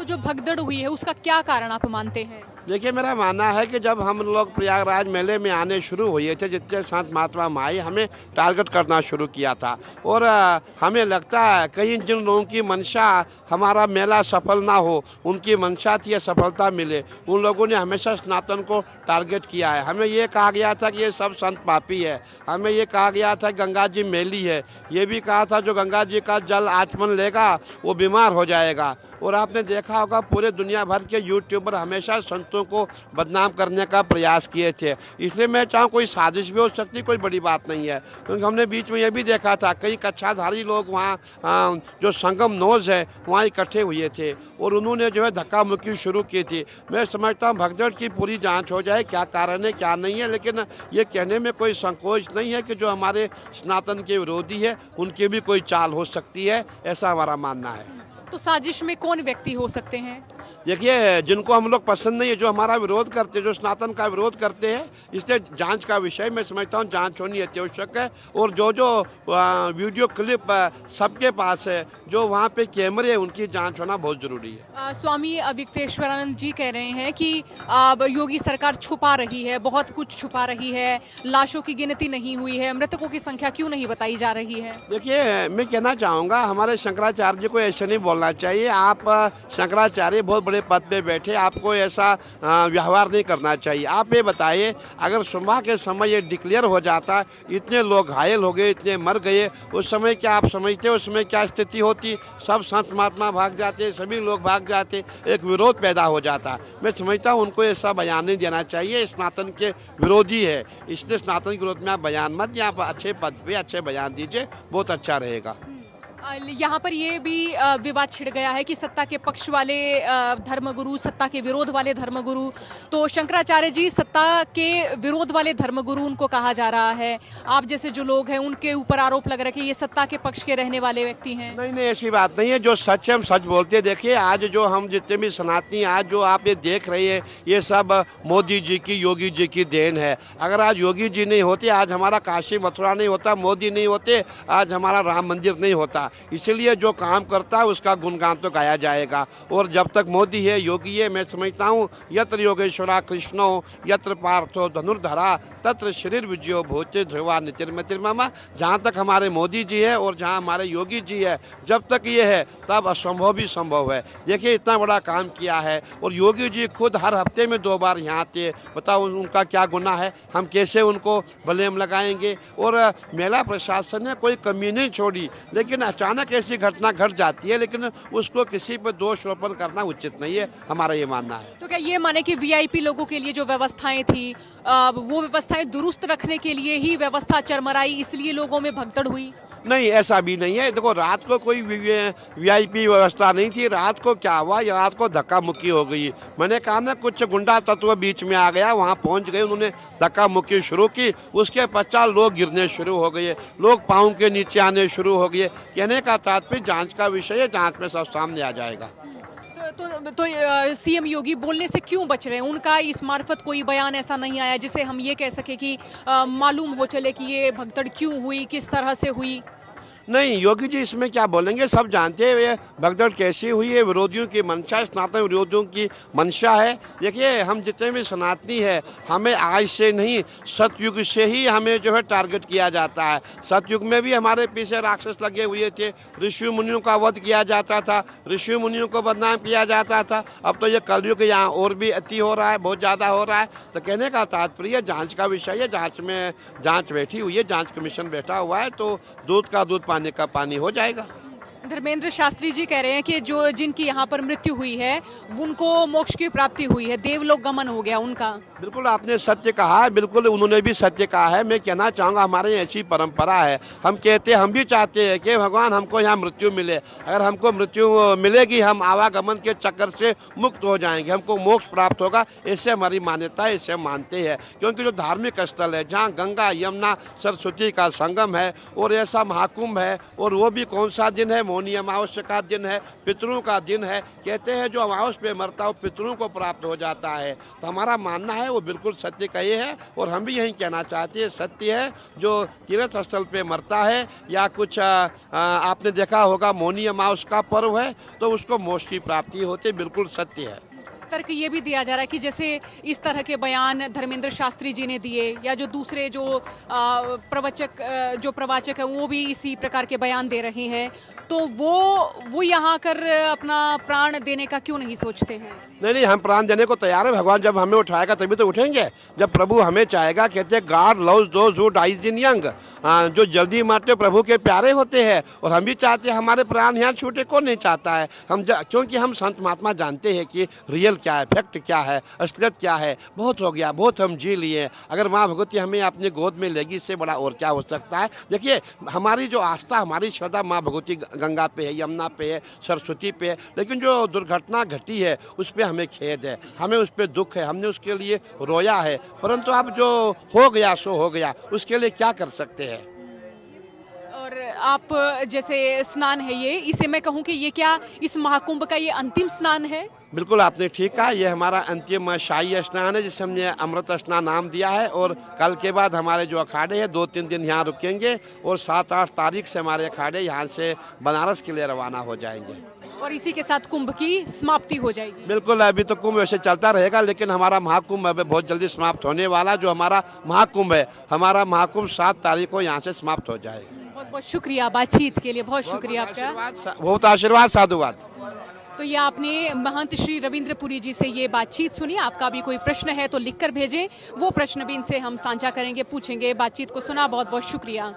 तो जो भगदड़ हुई है उसका क्या कारण आप मानते हैं? देखिए, मेरा मानना है कि जब हम लोग प्रयागराज मेले में आने शुरू हुए थे, जितने संत महात्मा माई हमें टारगेट करना शुरू किया था। और हमें लगता है कहीं जिन लोगों की मंशा हमारा मेला सफल ना हो, उनकी मंशा थी सफलता मिले, उन लोगों ने हमेशा सनातन को टारगेट किया है। हमें ये कहा गया था कि ये सब संत पापी है, हमें ये कहा गया था गंगा जी मेली है, ये भी कहा था जो गंगा जी का जल आचमन लेगा वो बीमार हो जाएगा। और आपने देखा होगा पूरे दुनिया भर के यूट्यूबर हमेशा संतों को बदनाम करने का प्रयास किए थे। इसलिए मैं चाहूँ कोई साजिश भी हो सकती, कोई बड़ी बात नहीं है। क्योंकि हमने बीच में ये भी देखा था कई कच्छाधारी लोग वहाँ जो संगम नोज है वहाँ इकट्ठे हुए थे और उन्होंने जो है धक्का मुक्की शुरू की थी। मैं समझता हूँ भगदड़ की पूरी जाँच हो जाए, क्या कारण है क्या नहीं है, लेकिन ये कहने में कोई संकोच नहीं है कि जो हमारे सनातन के विरोधी है उनकी भी कोई चाल हो सकती है, ऐसा हमारा मानना है। तो साजिश में कौन व्यक्ति हो सकते हैं? देखिए, जिनको हम लोग पसंद नहीं है, जो हमारा विरोध करते हैं, जो सनातन का विरोध करते हैं, इसलिए जांच का विषय मैं समझता हूँ जांच होनी अत्यावश्यक है। और जो जो वीडियो क्लिप सबके पास है, जो वहाँ पे कैमरे हैं, उनकी जांच होना बहुत जरूरी है। स्वामी अविक्तेश्वरानंद जी कह रहे हैं कि योगी सरकार छुपा रही है, बहुत कुछ छुपा रही है, लाशों की गिनती नहीं हुई है, मृतकों की संख्या क्यों नहीं बताई जा रही है? देखिए, मैं कहना चाहूँगा हमारे शंकराचार्य जी को ऐसे नहीं बोलना चाहिए। आप शंकराचार्य बहुत बड़े पद पे बैठे, आपको ऐसा व्यवहार नहीं करना चाहिए। आप ये बताइए, अगर सुबह के समय ये डिक्लेयर हो जाता, इतने लोग घायल हो गए, इतने मर गए, उस समय क्या आप समझते उस समय क्या स्थिति होती? सब संत महात्मा भाग जाते, सभी लोग भाग जाते, एक विरोध पैदा हो जाता। मैं समझता हूँ उनको ऐसा बयान नहीं देना चाहिए, स्नातन के विरोधी है, इसलिए स्नातन के विरोध में आप बयान मत दिए, आप अच्छे पद पे अच्छे बयान दीजिए, बहुत अच्छा रहेगा। यहाँ पर ये भी विवाद छिड़ गया है कि सत्ता के पक्ष वाले धर्मगुरु, सत्ता के विरोध वाले धर्मगुरु, तो शंकराचार्य जी सत्ता के विरोध वाले धर्मगुरु उनको कहा जा रहा है। आप जैसे जो लोग हैं उनके ऊपर आरोप लग रहा है कि ये सत्ता के पक्ष के रहने वाले व्यक्ति हैं। नहीं नहीं, ऐसी बात नहीं है। जो सच है हम सच बोलते हैं। देखिए, आज जो हम जितने भी सनातनी आज जो आप ये देख रहे हैं, ये सब मोदी जी की, योगी जी की देन है। अगर आज योगी जी नहीं होते, आज हमारा काशी मथुरा नहीं होता, मोदी नहीं होते, आज हमारा राम मंदिर नहीं होता। इसलिए जो काम करता है उसका गुणगान तो गाया जाएगा। और जब तक मोदी है, योगी है, मैं समझता हूँ यत्र योगेश्वरा कृष्णो यत्र पार्थो धनुर्धरा तत्र शरीर विजयो भूते ध्रुवा नितिर्मतिर्ममा। जहाँ तक हमारे मोदी जी है और जहाँ हमारे योगी जी है, जब तक ये है तब असंभव भी संभव है। देखिए, इतना बड़ा काम किया है और योगी जी खुद हर हफ्ते में 2 बार यहाँ आते। बताओ उनका क्या गुनाह है? हम कैसे उनको ब्लेम लगाएंगे? और मेला प्रशासन ने कोई कमी नहीं छोड़ी, लेकिन अचानक ऐसी घटना घट जाती है, लेकिन उसको किसी पर दोष आरोपण करना उचित नहीं है, हमारा ये मानना है। तो क्या ये माने कि वीआईपी लोगों के लिए जो व्यवस्थाएं थी, वो व्यवस्थाएं दुरुस्त रखने के लिए ही व्यवस्था चरमराई, इसलिए लोगों में भगदड़ हुई? नहीं, ऐसा भी नहीं है। देखो, रात को कोई वीआईपी व्यवस्था नहीं थी। रात को क्या हुआ, रात को धक्का मुक्की हो गई। मैंने कहा ना, कुछ गुंडा तत्व बीच में आ गया, वहाँ पहुँच गए, उन्होंने धक्का मुक्की शुरू की। उसके पश्चात लोग गिरने शुरू हो गए, लोग पाँव के नीचे आने शुरू हो गए। कहने का तात्पर्य जांच का विषय है, जांच में सब सामने आ जाएगा। तो सीएम योगी बोलने से क्यों बच रहे हैं? उनका इस मार्फत कोई बयान ऐसा नहीं आया जिसे हम ये कह सके कि मालूम हो चले कि ये भगदड़ क्यों हुई, किस तरह से हुई? नहीं, योगी जी इसमें क्या बोलेंगे, सब जानते हैं ये भगदड़ कैसी हुई है। विरोधियों की मंशा, सनातन विरोधियों की मंशा है। देखिए, हम जितने भी सनातनी है, हमें आज से नहीं, सतयुग से ही हमें जो है टारगेट किया जाता है। सतयुग में भी हमारे पीछे राक्षस लगे हुए थे, ऋषि मुनियों का वध किया जाता था, ऋषि मुनियों को बदनाम किया जाता था। अब तो ये कलयुग यहाँ और भी अति हो रहा है, बहुत ज़्यादा हो रहा है। तो कहने का तात्पर्य जाँच का विषय है, जाँच बैठी हुई है, जाँच कमीशन बैठा हुआ है, तो दूध का दूध पानी का पानी हो जाएगा। धर्मेंद्र शास्त्री जी कह रहे हैं कि जो जिनकी यहाँ पर मृत्यु हुई है उनको मोक्ष की प्राप्ति हुई है, देवलोक गमन हो गया उनका। बिल्कुल आपने सत्य कहा है, बिल्कुल उन्होंने भी सत्य कहा है। मैं कहना चाहूँगा हमारे ऐसी परंपरा है, हम कहते हम भी चाहते हैं कि भगवान हमको यहाँ मृत्यु मिले। अगर हमको मृत्यु मिलेगी, हम आवागमन के चक्कर से मुक्त हो जाएंगे, हमको मोक्ष प्राप्त होगा। इससे हमारी मान्यता है, इसे हम मानते हैं। क्योंकि जो धार्मिक स्थल है, जहाँ गंगा यमुना सरस्वती का संगम है और ऐसा महाकुंभ है, और वो भी कौन सा दिन है, मौनी अमावस्या का दिन है, पितरों का दिन है। कहते हैं जो अमावस पे मरता है पितरों को प्राप्त हो जाता है। तो हमारा मानना है वो बिल्कुल सत्य का ये है और हम भी यही कहना चाहते हैं सत्य है। जो तीर्थ स्थल पे मरता है या कुछ आपने देखा होगा मौनी अमावस का पर्व है तो उसको मोक्ष की प्राप्ति होती, बिल्कुल सत्य है। तर्क ये भी दिया जा रहा है कि जैसे इस तरह के बयान धर्मेंद्र शास्त्री जी ने दिए या जो दूसरे जो प्रवाचक है वो भी इसी प्रकार के बयान दे रहे हैं, तो वो यहाँ कर अपना प्राण देने का क्यों नहीं सोचते हैं? नहीं, हम प्राण देने को तैयार है। भगवान जब हमें उठाएगा तभी तो उठेंगे, जब प्रभु हमें चाहेगा। कहते हैं God loves those who dies in young. जो जल्दी मरते प्रभु के प्यारे होते हैं और हम भी चाहते हैं हमारे प्राण यहाँ छूटे। कौन नहीं चाहता है? क्योंकि हम संत महात्मा जानते हैं कि रियल क्या है, फैक्ट क्या है, असलियत क्या है। बहुत हो गया, बहुत हम जी लिए। अगर माँ भगवती हमें अपनी गोद में लेगी इससे बड़ा और क्या हो सकता है। देखिए हमारी जो आस्था, हमारी श्रद्धा माँ भगवती गंगा पे है, यमुना पे है, सरस्वती पे है। लेकिन जो दुर्घटना घटी है उस पर हमें खेद है, हमें उस पर दुख है, हमने उसके लिए रोया है। परंतु अब जो हो गया सो हो गया, उसके लिए क्या कर सकते हैं। और आप जैसे स्नान है ये, इसे मैं कहूँ कि ये क्या इस महाकुंभ का ये अंतिम स्नान है? बिल्कुल आपने ठीक कहा, ये हमारा अंतिम शाही स्नान है जिसे हमने अमृत स्नान नाम दिया है। और कल के बाद हमारे जो अखाड़े हैं 2-3 दिन यहाँ रुकेंगे और 7-8 तारीख से हमारे अखाड़े यहाँ से बनारस के लिए रवाना हो जाएंगे और इसी के साथ कुंभ की समाप्ति हो जाएगी। बिल्कुल, अभी तो कुंभ वैसे चलता रहेगा लेकिन हमारा महाकुंभ अभी बहुत जल्दी समाप्त होने वाला। जो हमारा महाकुंभ है, हमारा महाकुंभ 7 तारीख को यहाँ से समाप्त हो जाएगा। बहुत बहुत शुक्रिया बातचीत के लिए, बहुत शुक्रिया आपका। बहुत आशीर्वाद, साधुवाद। तो ये आपने महंत श्री रविंद्र पुरी जी से ये बातचीत सुनी। आपका भी कोई प्रश्न है तो लिखकर भेजें, वो प्रश्न भी इनसे हम साझा करेंगे, पूछेंगे। बातचीत को सुना, बहुत बहुत शुक्रिया।